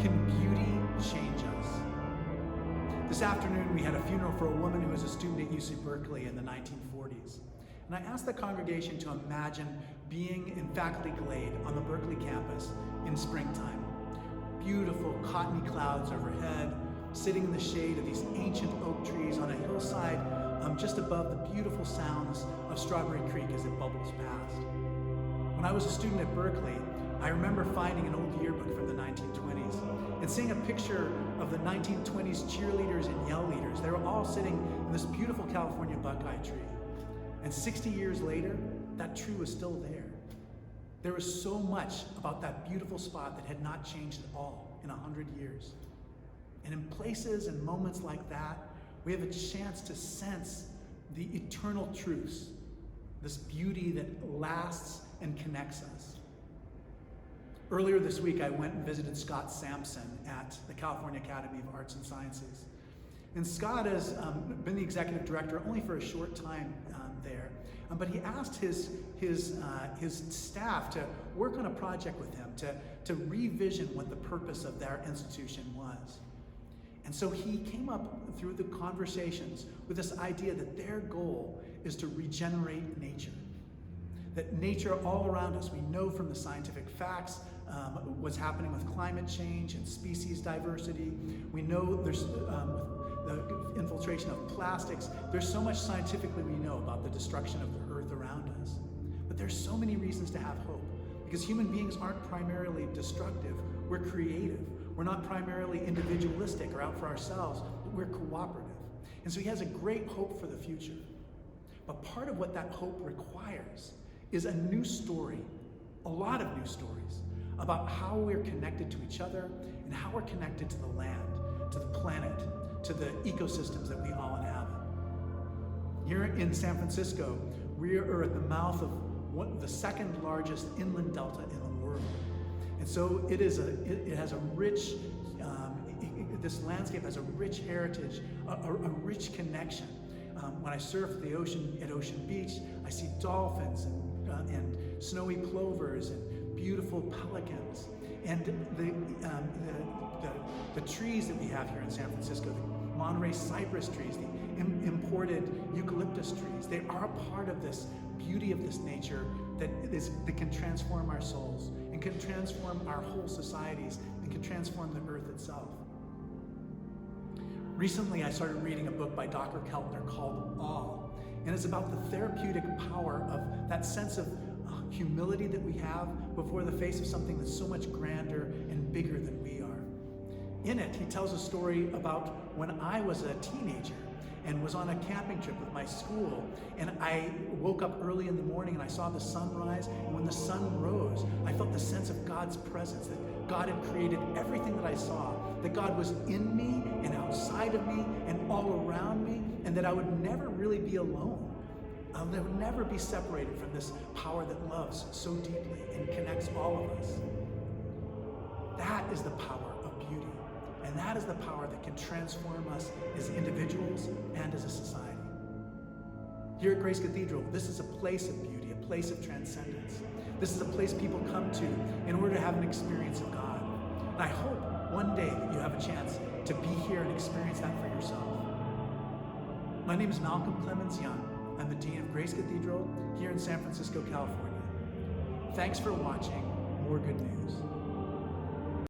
Can beauty change us? This afternoon, we had a funeral for a woman who was a student at UC Berkeley in the 1940s. And I asked the congregation to imagine being in faculty glade on the Berkeley campus in springtime. Beautiful cottony clouds overhead, sitting in the shade of these ancient oak trees on a hillside just above the beautiful sounds of Strawberry Creek as it bubbles past. When I was a student at Berkeley, I remember finding an old yearbook from the 1920s and seeing a picture of the 1920s cheerleaders and yell leaders. They were all sitting in this beautiful California buckeye tree. And 60 years later, that tree was still there. There was so much about that beautiful spot that had not changed at all in 100 years. And in places and moments like that, we have a chance to sense the eternal truths, this beauty that lasts and connects us. Earlier this week, I went and visited Scott Sampson at the California Academy of Arts and Sciences. And Scott has been the executive director only for a short time there, but he asked his staff to work on a project with him to revision what the purpose of their institution was. And so he came up through the conversations with this idea that their goal is to regenerate nature. That nature all around us, we know from the scientific facts what's happening with climate change and species diversity. We know there's the infiltration of plastics. There's so much scientifically we know about the destruction of the earth around us. But there's so many reasons to have hope, because human beings aren't primarily destructive, we're creative. We're not primarily individualistic or out for ourselves, but we're cooperative. And so he has a great hope for the future. But part of what that hope requires is a new story, a lot of new stories, about how we're connected to each other and how we're connected to the land, to the planet, to the ecosystems that we all inhabit. Here in San Francisco, we are at the mouth of the second largest inland delta in the world. And so it has a rich, this landscape has a rich heritage, a rich connection. When I surf the ocean at Ocean Beach, I see dolphins and snowy plovers and beautiful pelicans. And the trees that we have here in San Francisco, the Monterey cypress trees, the imported eucalyptus trees, they are part of this beauty of this nature that can transform our souls and can transform our whole societies and can transform the earth itself. Recently, I started reading a book by Dr. Keltner called Awe, and it's about the therapeutic power of that sense of humility that we have before the face of something that's so much grander and bigger than we are. In it, he tells a story about when I was a teenager and was on a camping trip with my school, and I woke up early in the morning and I saw the sun rise, and when the sun rose, I felt the sense of God's presence, that God had created everything that I saw, that God was in me and outside of me and all around me, and that I would never really be alone. I would never be separated from this power that loves so deeply and connects all of us. That is the power of beauty. And that is the power that can transform us as individuals and as a society. Here at Grace Cathedral, this is a place of beauty, a place of transcendence. This is a place people come to in order to have an experience of God. And I hope one day that you have a chance to be here and experience that for yourself. My name is Malcolm Clemens Young. I'm the Dean of Grace Cathedral here in San Francisco, California. Thanks for watching More Good News.